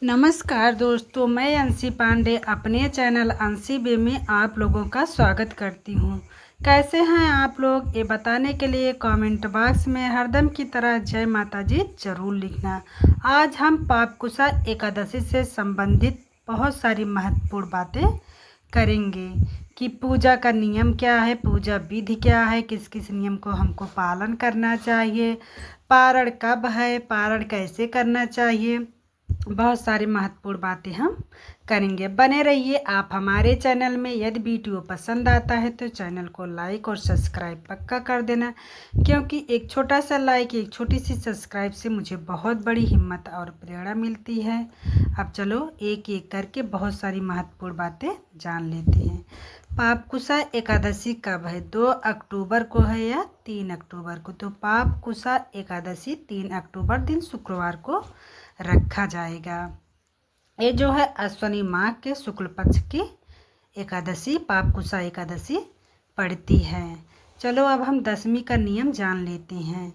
नमस्कार दोस्तों, मैं अंशी पांडे अपने चैनल अंशी बे में आप लोगों का स्वागत करती हूँ। कैसे हैं आप लोग, ये बताने के लिए कमेंट बॉक्स में हरदम की तरह जय माता जी ज़रूर लिखना। आज हम पापकुसा एकादशी से संबंधित बहुत सारी महत्वपूर्ण बातें करेंगे कि पूजा का नियम क्या है, पूजा विधि क्या है, किस किस नियम को हमको पालन करना चाहिए, पारण कब है, पारण कैसे करना चाहिए। बहुत सारी महत्वपूर्ण बातें हम करेंगे। बने रहिए आप हमारे चैनल में। यदि वीडियो पसंद आता है तो चैनल को लाइक और सब्सक्राइब पक्का कर देना, क्योंकि एक छोटा सा लाइक, एक छोटी सी सब्सक्राइब से मुझे बहुत बड़ी हिम्मत और प्रेरणा मिलती है। अब चलो एक एक करके बहुत सारी महत्वपूर्ण बातें जान लेते हैं। पापकुसा एकादशी कब है? 2 अक्टूबर को है या 3 अक्टूबर को? तो पापकुसा एकादशी 3 अक्टूबर दिन शुक्रवार को रखा जाएगा। ये जो है अश्विनी माह के शुक्ल पक्ष की एकादशी पापकुसा एकादशी पड़ती है। चलो अब हम दशमी का नियम जान लेते हैं।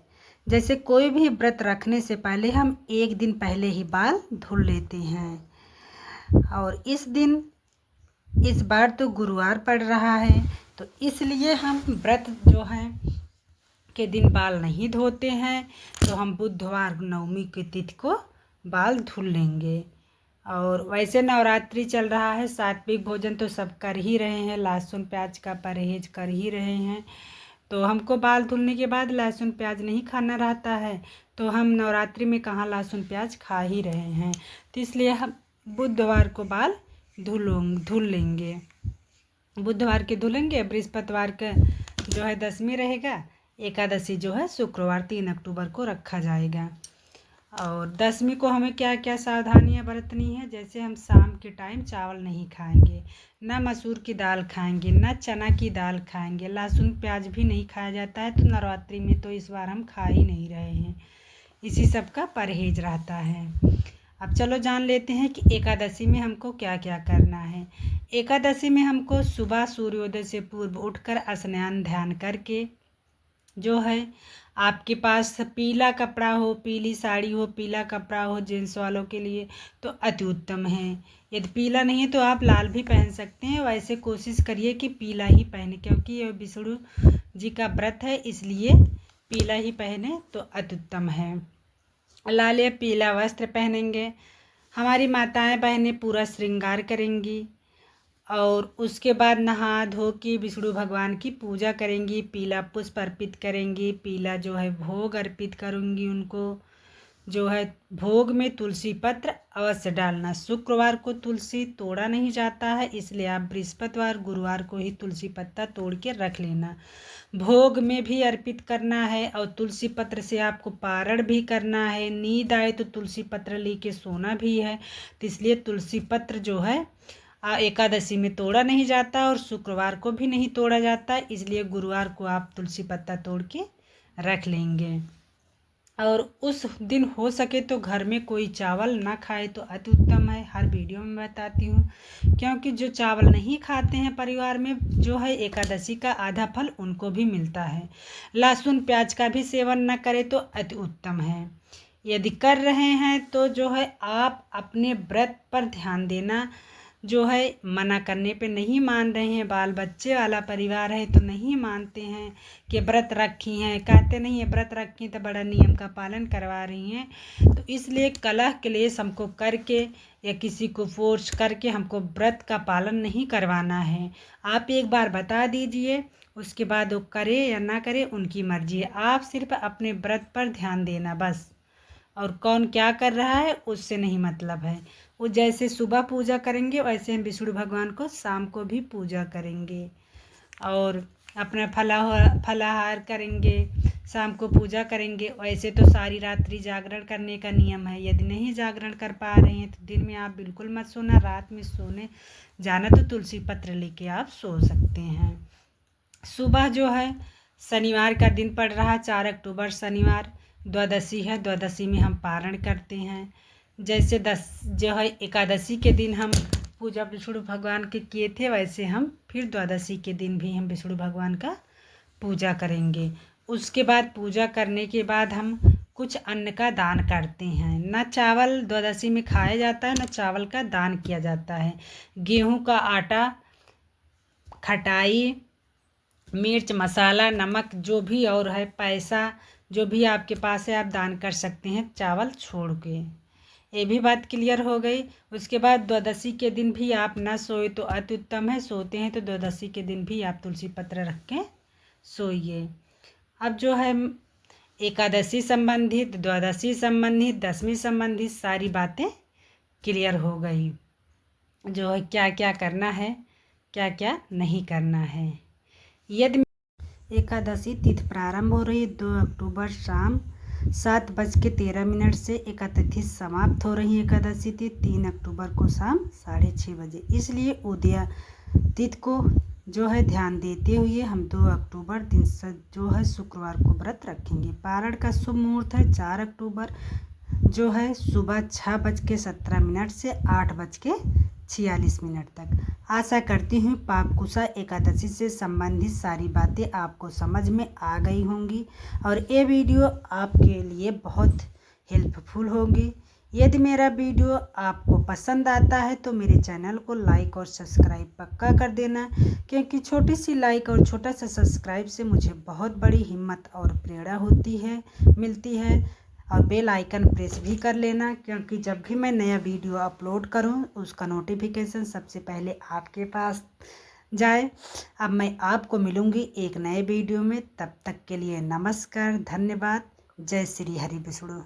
जैसे कोई भी व्रत रखने से पहले हम एक दिन पहले ही बाल धुल लेते हैं, और इस बार तो गुरुवार पड़ रहा है, तो इसलिए हम व्रत जो है के दिन बाल नहीं धोते हैं। तो हम बुधवार नवमी की तिथि को बाल धुल लेंगे। और वैसे नवरात्रि चल रहा है, सात्विक भोजन तो सब कर ही रहे हैं, लहसुन प्याज का परहेज कर ही रहे हैं। तो हमको बाल धुलने के बाद लहसुन प्याज नहीं खाना रहता है, तो हम नवरात्रि में कहाँ लहसुन प्याज खा ही रहे हैं। तो इसलिए हम बुधवार को बाल धुल लेंगे। बुधवार के धुलेंगे, बृहस्पतिवार का जो है दशमी रहेगा, एकादशी जो है शुक्रवार 3 अक्टूबर को रखा जाएगा। और दशमी को हमें क्या क्या सावधानियां बरतनी है। जैसे हम शाम के टाइम चावल नहीं खाएंगे, ना मसूर की दाल खाएंगे, ना चना की दाल खाएंगे, लहसुन प्याज भी नहीं खाया जाता है। तो नवरात्रि में तो इस बार हम खा ही नहीं रहे हैं, इसी सब का परहेज रहता है। अब चलो जान लेते हैं कि एकादशी में हमको क्या क्या करना है। एकादशी में हमको सुबह सूर्योदय से पूर्व उठकर स्नान ध्यान करके जो है, आपके पास पीला कपड़ा हो, पीली साड़ी हो, पीला कपड़ा हो जेंट्स वालों के लिए तो अति उत्तम है। यदि पीला नहीं है तो आप लाल भी पहन सकते हैं। वैसे कोशिश करिए कि पीला ही पहने, क्योंकि यह विष्णु जी का व्रत है, इसलिए पीला ही पहने तो अति उत्तम है। लाल या पीला वस्त्र पहनेंगे। हमारी माताएं बहनें पूरा श्रृंगार करेंगी, और उसके बाद नहा धो के विष्णु भगवान की पूजा करेंगी, पीला पुष्प अर्पित करेंगी, पीला जो है भोग अर्पित करूँगी उनको। जो है भोग में तुलसी पत्र अवश्य डालना। शुक्रवार को तुलसी तोड़ा नहीं जाता है, इसलिए आप बृहस्पतिवार गुरुवार को ही तुलसी पत्ता तोड़ के रख लेना। भोग में भी अर्पित करना है, और तुलसी पत्र से आपको पारण भी करना है। नींद आए तो तुलसी पत्र लेके सोना भी है, तो इसलिए तुलसी पत्र जो है एकादशी में तोड़ा नहीं जाता, और शुक्रवार को भी नहीं तोड़ा जाता, इसलिए गुरुवार को आप तुलसी पत्ता तोड़ के रख लेंगे। और उस दिन हो सके तो घर में कोई चावल ना खाए तो अति उत्तम है। हर वीडियो में बताती हूँ, क्योंकि जो चावल नहीं खाते हैं परिवार में जो है, एकादशी का आधा फल उनको भी मिलता है। लहसुन प्याज का भी सेवन न करें तो अति उत्तम है। यदि कर रहे हैं तो जो है आप अपने व्रत पर ध्यान देना। जो है मना करने पे नहीं मान रहे हैं, बाल बच्चे वाला परिवार है तो नहीं मानते हैं कि व्रत रखी हैं, कहते नहीं है व्रत रखी तो बड़ा नियम का पालन करवा रही हैं। तो इसलिए कलह क्लेश हमको करके या किसी को फोर्स करके हमको व्रत का पालन नहीं करवाना है। आप एक बार बता दीजिए, उसके बाद वो करे या ना करे उनकी मर्जी है। आप सिर्फ अपने व्रत पर ध्यान देना बस, और कौन क्या कर रहा है उससे नहीं मतलब है। वो जैसे सुबह पूजा करेंगे वैसे हम विष्णु भगवान को शाम को भी पूजा करेंगे, और अपना फलाहार करेंगे, शाम को पूजा करेंगे। वैसे तो सारी रात्रि जागरण करने का नियम है। यदि नहीं जागरण कर पा रहे हैं तो दिन में आप बिल्कुल मत सोना, रात में सोने जाना तो तुलसी पत्र लेके आप सो सकते हैं। सुबह जो है शनिवार का दिन पड़ रहा, 4 अक्टूबर शनिवार द्वादशी है। द्वादशी में हम पारण करते हैं। जैसे जो है एकादशी के दिन हम पूजा विष्णु भगवान के किए थे, वैसे हम फिर द्वादशी के दिन भी हम विष्णु भगवान का पूजा करेंगे। उसके बाद पूजा करने के बाद हम कुछ अन्न का दान करते हैं। न चावल द्वादशी में खाया जाता है, न चावल का दान किया जाता है। गेहूं का आटा, खटाई, मिर्च, मसाला, नमक, जो भी और है, पैसा जो भी आपके पास है आप दान कर सकते हैं चावल छोड़ के। ये भी बात क्लियर हो गई। उसके बाद द्वादशी के दिन भी आप ना सोए तो अति उत्तम है, सोते हैं तो द्वादशी के दिन भी आप तुलसी पत्र रख के सोइए। अब जो है एकादशी संबंधित, द्वादशी संबंधित, दशमी संबंधित सारी बातें क्लियर हो गई। जो है क्या क्या करना है, क्या क्या नहीं करना है। यदि एकादशी तिथि प्रारंभ हो रही है 2 अक्टूबर शाम 7:13 से। एकादशी समाप्त हो रही है एकादशी तिथि 3 अक्टूबर को शाम 6:30 बजे। इसलिए उदया तिथि को जो है ध्यान देते हुए हम 2 अक्टूबर दिन जो है शुक्रवार को व्रत रखेंगे। पारण का शुभ मुहूर्त है 4 अक्टूबर जो है सुबह 6:17 से 8:46 तक। आशा करती हूँ पापकुशा एकादशी से संबंधित सारी बातें आपको समझ में आ गई होंगी और ये वीडियो आपके लिए बहुत हेल्पफुल होगी। यदि मेरा वीडियो आपको पसंद आता है तो मेरे चैनल को लाइक और सब्सक्राइब पक्का कर देना, क्योंकि छोटी सी लाइक और छोटा सा सब्सक्राइब से मुझे बहुत बड़ी हिम्मत और प्रेरणा मिलती है। और बेल आइकन प्रेस भी कर लेना, क्योंकि जब भी मैं नया वीडियो अपलोड करूं उसका नोटिफिकेशन सबसे पहले आपके पास जाए। अब मैं आपको मिलूंगी एक नए वीडियो में, तब तक के लिए नमस्कार, धन्यवाद, जय श्री हरि विष्णु।